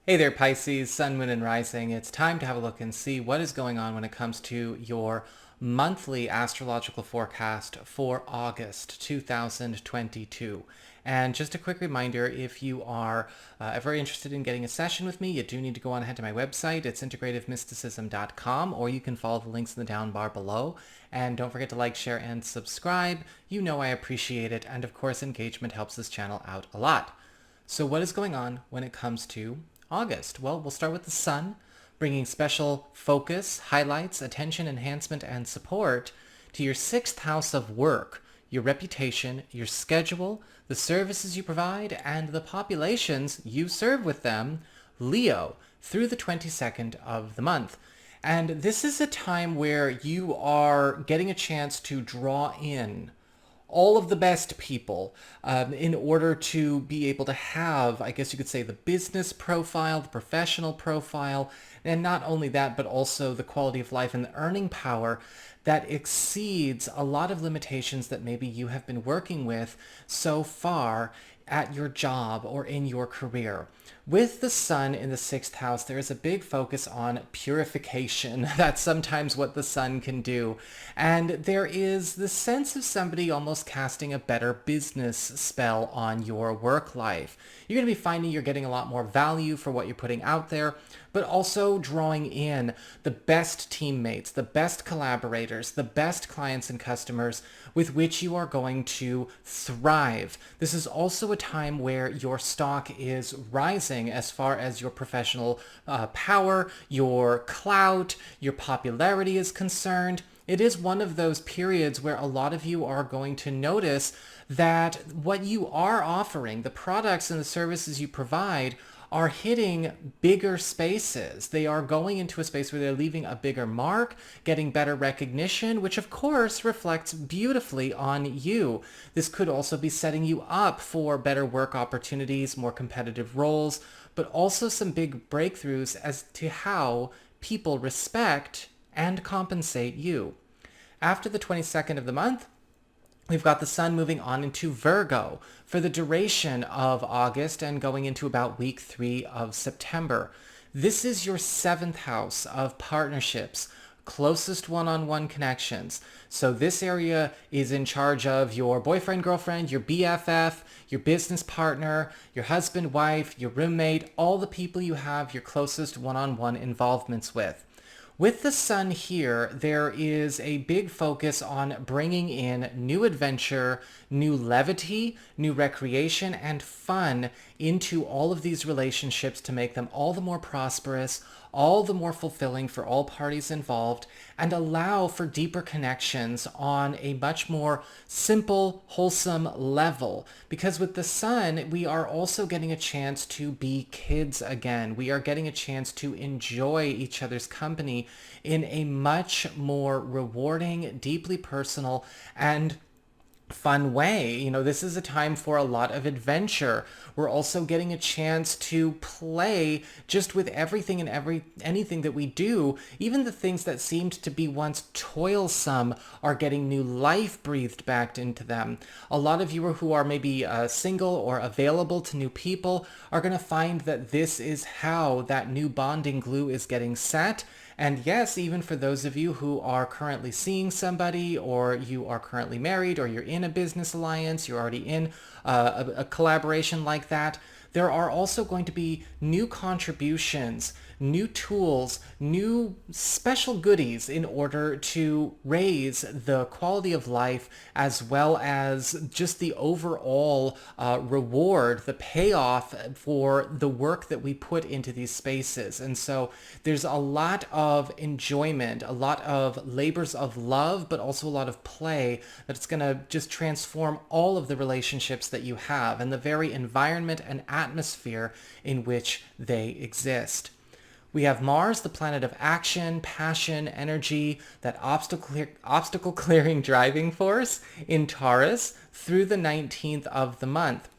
Hey there, Pisces, Sun, Moon, and Rising. It's time to have a look and see what is going on when it comes to your monthly astrological forecast for August 2022. And just a quick reminder, if you are ever interested in getting a session with me, you do need to go on ahead to my website. It's integrativemysticism.com, or you can follow the links in the down bar below. And don't forget to like, share, and subscribe. You know I appreciate it. And of course, engagement helps this channel out a lot. So what is going on when it comes to August? Well, we'll start with the sun, bringing special focus, highlights, attention, enhancement, and support to your sixth house of work, your reputation, your schedule, the services you provide, and the populations you serve with them, Leo, through the 22nd of the month. And this is a time where you are getting a chance to draw in all of the best people in order to be able to have, I guess you could say, the business profile, the professional profile, and not only that, but also the quality of life and the earning power that exceeds a lot of limitations that maybe you have been working with so far at your job or in your career. With the sun in the sixth house, there is a big focus on purification. That's sometimes what the sun can do. And there is the sense of somebody almost casting a better business spell on your work life. You're going to be finding you're getting a lot more value for what you're putting out there, but also drawing in the best teammates, the best collaborators, the best clients and customers with which you are going to thrive. This is also a time where your stock is rising as far as your professional power, your clout, your popularity is concerned. It is one of those periods where a lot of you are going to notice that what you are offering, the products and the services you provide, are hitting bigger spaces. They are going into a space where they're leaving a bigger mark, getting better recognition, which of course reflects beautifully on you. This could also be setting you up for better work opportunities, more competitive roles, but also some big breakthroughs as to how people respect and compensate you. After the 22nd of the month, we've got the sun moving on into Virgo for the duration of August and going into about week 3 of September. This is your seventh house of partnerships, closest one-on-one connections. So this area is in charge of your boyfriend, girlfriend, your BFF, your business partner, your husband, wife, your roommate, all the people you have your closest one-on-one involvements with. With the sun here, there is a big focus on bringing in new adventure, new levity, new recreation, and fun into all of these relationships to make them all the more prosperous, all the more fulfilling for all parties involved, and allow for deeper connections on a much more simple, wholesome level. Because with the sun, we are also getting a chance to be kids again. We are getting a chance to enjoy each other's company in a much more rewarding, deeply personal, and fun way. You know, this is a time for a lot of adventure. We're also getting a chance to play just with everything and anything that we do. Even the things that seemed to be once toilsome are getting new life breathed back into them. A lot of you who are maybe single or available to new people are going to find that this is how that new bonding glue is getting set. And yes, even for those of you who are currently seeing somebody, or you are currently married, or you're in a business alliance, you're already in a collaboration like that, there are also going to be new contributions, new tools, new special goodies in order to raise the quality of life as well as just the overall reward, the payoff for the work that we put into these spaces. And so there's a lot of enjoyment, a lot of labors of love, but also a lot of play that's going to just transform all of the relationships that you have and the very environment and atmosphere in which they exist. We have Mars, the planet of action, passion, energy, that obstacle clearing driving force in Taurus through the 19th of the month.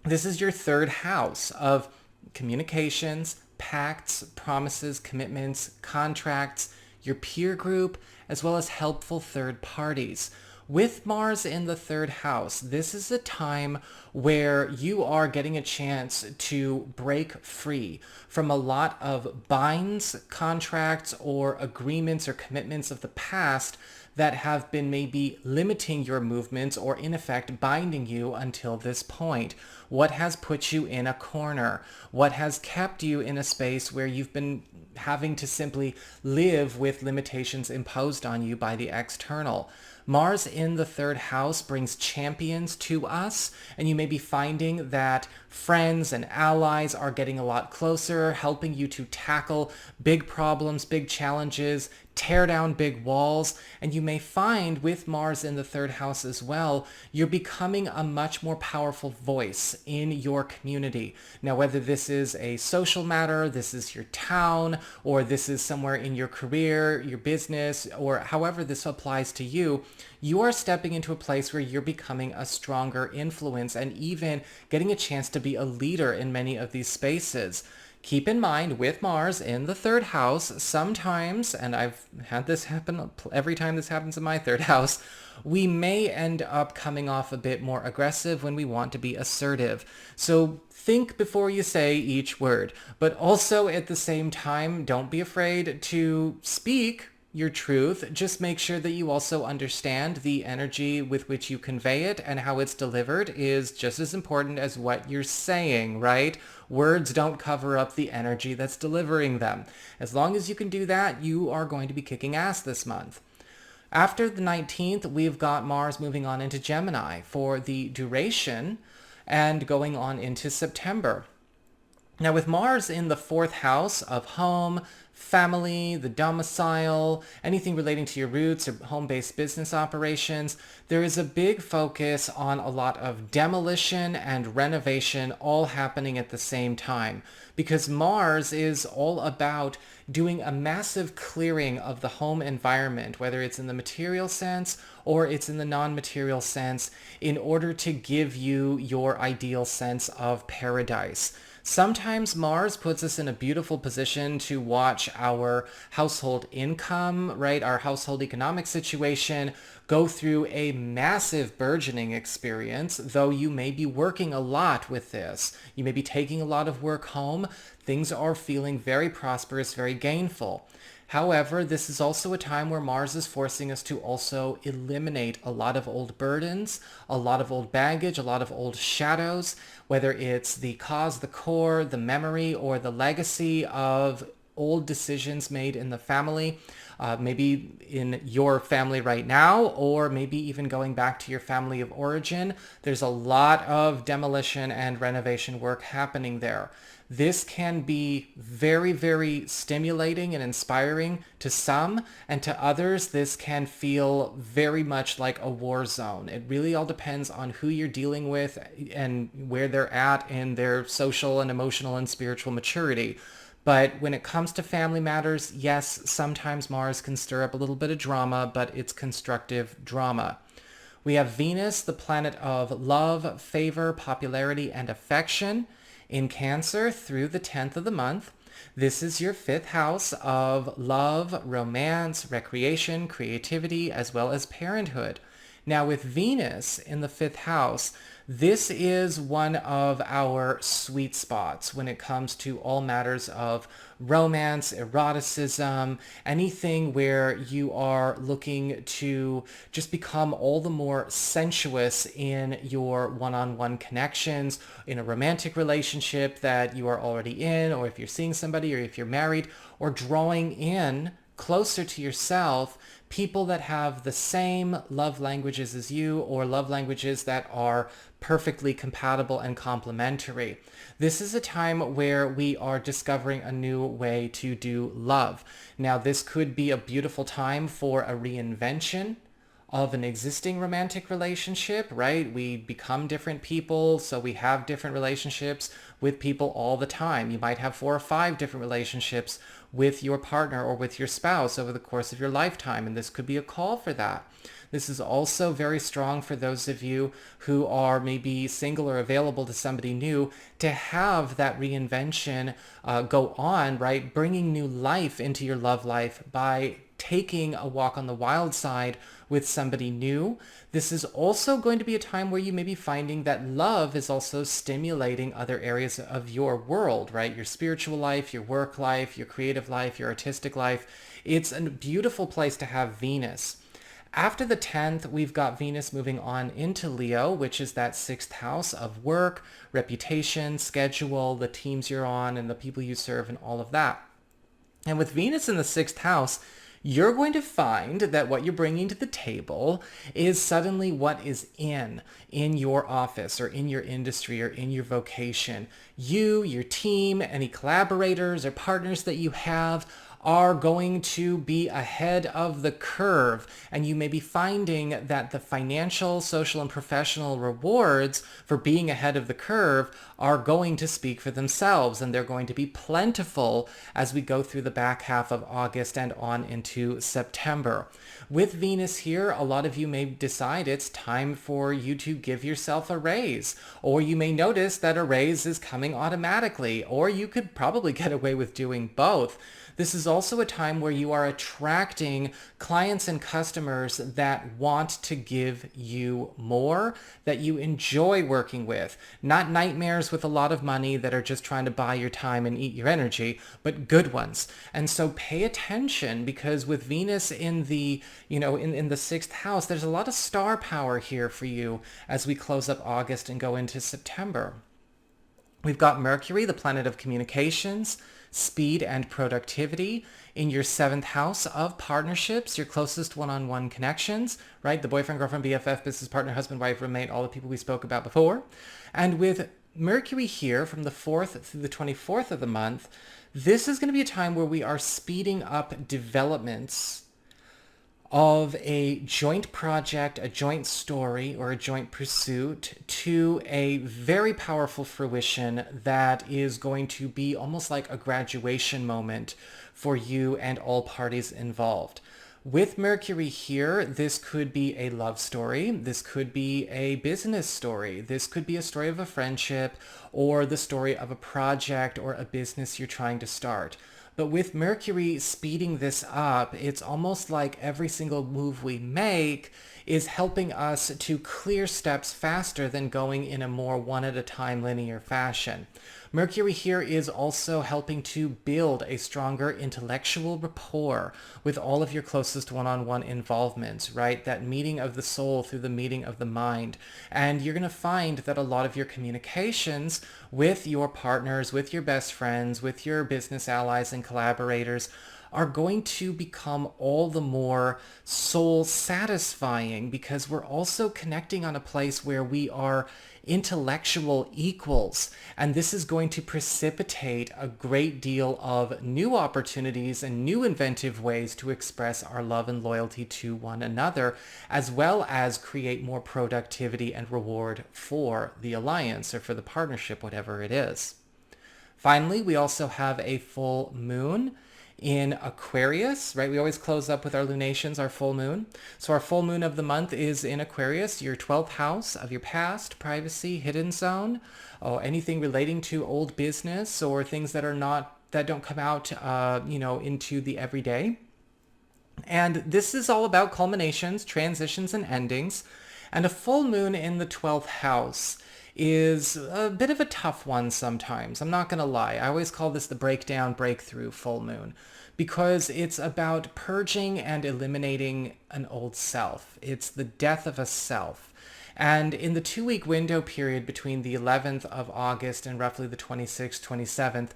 This is your third house of communications, pacts, promises, commitments, contracts, your peer group, as well as helpful third parties. With Mars in the third house, this is a time where you are getting a chance to break free from a lot of binds, contracts, or agreements or commitments of the past that have been maybe limiting your movements or in effect binding you until this point. What has put you in a corner? What has kept you in a space where you've been having to simply live with limitations imposed on you by the external? Mars in the third house brings champions to us, and you may be finding that friends and allies are getting a lot closer, helping you to tackle big problems, big challenges, tear down big walls, and you may find with Mars in the third house as well, you're becoming a much more powerful voice in your community. Now, whether this is a social matter, this is your town, or this is somewhere in your career, your business, or however this applies to you, you are stepping into a place where you're becoming a stronger influence and even getting a chance to be a leader in many of these spaces. Keep in mind, with Mars in the third house, sometimes, and I've had this happen every time this happens in my third house, we may end up coming off a bit more aggressive when we want to be assertive. So think before you say each word, but also at the same time, don't be afraid to speak your truth. Just make sure that you also understand the energy with which you convey it, and how it's delivered is just as important as what you're saying, right? Words don't cover up the energy that's delivering them. As long as you can do that, you are going to be kicking ass this month. After the 19th, we've got Mars moving on into Gemini for the duration and going on into September. Now, with Mars in the fourth house of home, family, the domicile, anything relating to your roots or home-based business operations, there is a big focus on a lot of demolition and renovation all happening at the same time, because Mars is all about doing a massive clearing of the home environment, whether it's in the material sense or it's in the non-material sense, in order to give you your ideal sense of paradise. Sometimes Mars puts us in a beautiful position to watch our household income, right, our household economic situation go through a massive burgeoning experience, though you may be working a lot with this. You may be taking a lot of work home. Things are feeling very prosperous, very gainful. However, this is also a time where Mars is forcing us to also eliminate a lot of old burdens, a lot of old baggage, a lot of old shadows, whether it's the cause, the core, the memory, or the legacy of old decisions made in the family, maybe in your family right now, or maybe even going back to your family of origin. There's a lot of demolition and renovation work happening there. This can be very, very stimulating and inspiring to some, and to others, this can feel very much like a war zone. It really all depends on who you're dealing with and where they're at in their social and emotional and spiritual maturity. But when it comes to family matters, yes, sometimes Mars can stir up a little bit of drama, but it's constructive drama. We have Venus, the planet of love, favor, popularity, and affection, in Cancer through the 10th of the month. This is your fifth house of love, romance, recreation, creativity, as well as parenthood. Now, with Venus in the fifth house, this is one of our sweet spots when it comes to all matters of romance, eroticism, anything where you are looking to just become all the more sensuous in your one-on-one connections, in a romantic relationship that you are already in, or if you're seeing somebody, or if you're married, or drawing in closer to yourself people that have the same love languages as you, or love languages that are perfectly compatible and complementary. This is a time where we are discovering a new way to do love. Now, this could be a beautiful time for a reinvention of an existing romantic relationship, right? We become different people, so we have different relationships with people all the time. You might have 4 or 5 different relationships with your partner or with your spouse over the course of your lifetime, and this could be a call for that. This is also very strong for those of you who are maybe single or available to somebody new, to have that reinvention go on, right? Bringing new life into your love life by taking a walk on the wild side with somebody new. This is also going to be a time where you may be finding that love is also stimulating other areas of your world, right? Your spiritual life, your work life, your creative life, your artistic life. It's a beautiful place to have Venus. After the 10th, we've got Venus moving on into Leo, which is that 6th house of work, reputation, schedule, the teams you're on, and the people you serve, and all of that. And with Venus in the 6th house, you're going to find that what you're bringing to the table is suddenly what is in your office or in your industry or in your vocation. You, your team, any collaborators or partners that you have are going to be ahead of the curve, and you may be finding that the financial, social, and professional rewards for being ahead of the curve are going to speak for themselves, and they're going to be plentiful as we go through the back half of August and on into September. With Venus here, a lot of you may decide it's time for you to give yourself a raise, or you may notice that a raise is coming automatically, or you could probably get away with doing both. This is also a time where you are attracting clients and customers that want to give you more, that you enjoy working with. Not nightmares with a lot of money that are just trying to buy your time and eat your energy, but good ones. And so pay attention, because with Venus in the, in the 6th house, there's a lot of star power here for you as we close up August and go into September. We've got Mercury, the planet of communications, speed, and productivity in your 7th house of partnerships, your closest one-on-one connections, right? The boyfriend, girlfriend, BFF, business partner, husband, wife, roommate, all the people we spoke about before. And with Mercury here from the 4th through the 24th of the month, this is going to be a time where we are speeding up developments of a joint project, a joint story, or a joint pursuit to a very powerful fruition that is going to be almost like a graduation moment for you and all parties involved. With Mercury here, this could be a love story, this could be a business story, this could be a story of a friendship, or the story of a project or a business you're trying to start. But with Mercury speeding this up, it's almost like every single move we make is helping us to clear steps faster than going in a more one-at-a-time linear fashion. Mercury here is also helping to build a stronger intellectual rapport with all of your closest one-on-one involvements, right? That meeting of the soul through the meeting of the mind. And you're going to find that a lot of your communications with your partners, with your best friends, with your business allies and collaborators are going to become all the more soul satisfying, because we're also connecting on a place where we are intellectual equals. And this is going to precipitate a great deal of new opportunities and new inventive ways to express our love and loyalty to one another, as well as create more productivity and reward for the alliance or for the partnership, whatever it is. Finally, we also have a full moon in Aquarius, right? We always close up with our lunations, our full moon. So our full moon of the month is in Aquarius, your 12th house of your past, privacy, hidden zone, or anything relating to old business or things that don't come out, into the everyday. And this is all about culminations, transitions, and endings. And a full moon in the 12th house is a bit of a tough one sometimes. I'm not going to lie. I always call this the breakdown, breakthrough full moon, because it's about purging and eliminating an old self. It's the death of a self. And in the 2-week window period between the 11th of August and roughly the 26th, 27th,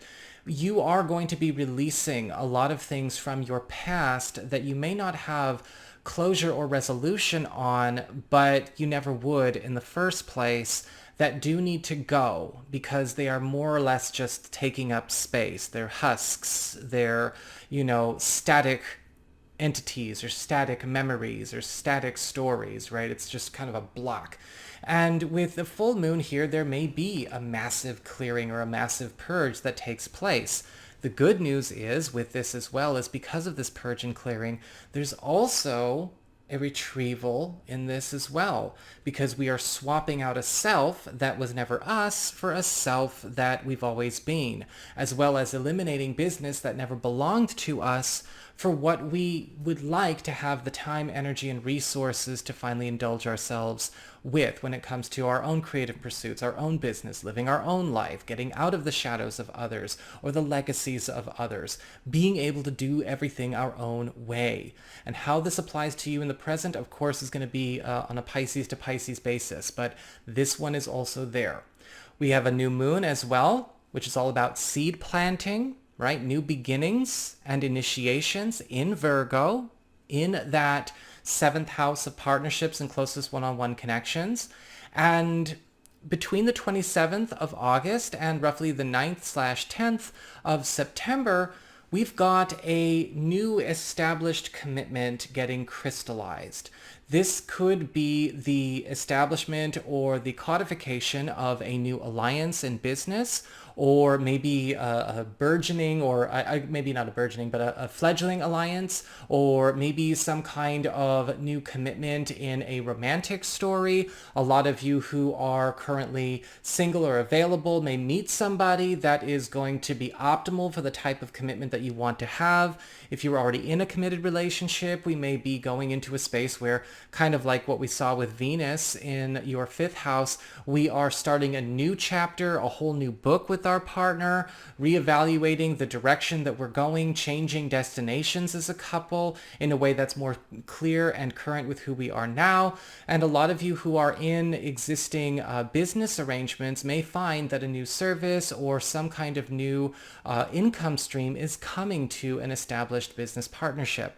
you are going to be releasing a lot of things from your past that you may not have closure or resolution on, but you never would in the first place, that do need to go because they are more or less just taking up space. They're husks, they're, static entities or static memories or static stories, right? It's just kind of a block. And with the full moon here, there may be a massive clearing or a massive purge that takes place. The good news is with this as well is because of this purge and clearing, there's also a retrieval in this as well, because we are swapping out a self that was never us for a self that we've always been, as well as eliminating business that never belonged to us for what we would like to have the time, energy, and resources to finally indulge ourselves with when it comes to our own creative pursuits, our own business, living our own life, getting out of the shadows of others or the legacies of others, being able to do everything our own way. And how this applies to you in the present, of course, is going to be on a Pisces to Pisces basis, but this one is also there. We have a new moon as well, which is all about seed planting, right? New beginnings and initiations in Virgo, in that 7th house of partnerships and closest one-on-one connections. And between the 27th of August and roughly the 9th/10th of September, we've got a new established commitment getting crystallized. This could be the establishment or the codification of a new alliance in business, or maybe a burgeoning, or maybe not a burgeoning, but a fledgling alliance, or maybe some kind of new commitment in a romantic story. A lot of you who are currently single or available may meet somebody that is going to be optimal for the type of commitment that you want to have. If you're already in a committed relationship, we may be going into a space where, kind of like what we saw with Venus in your 5th house, we are starting a new chapter, a whole new book with our partner, reevaluating the direction that we're going, changing destinations as a couple in a way that's more clear and current with who we are now. And a lot of you who are in existing business arrangements may find that a new service or some kind of new income stream is coming to an established business partnership.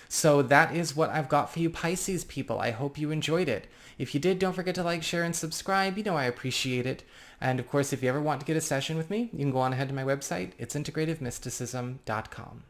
So that is what I've got for you, Pisces people. I hope you enjoyed it. If you did, don't forget to like, share, and subscribe. You know I appreciate it. And of course, if you ever want to get a session with me, you can go on ahead to my website. It's integrativemysticism.com.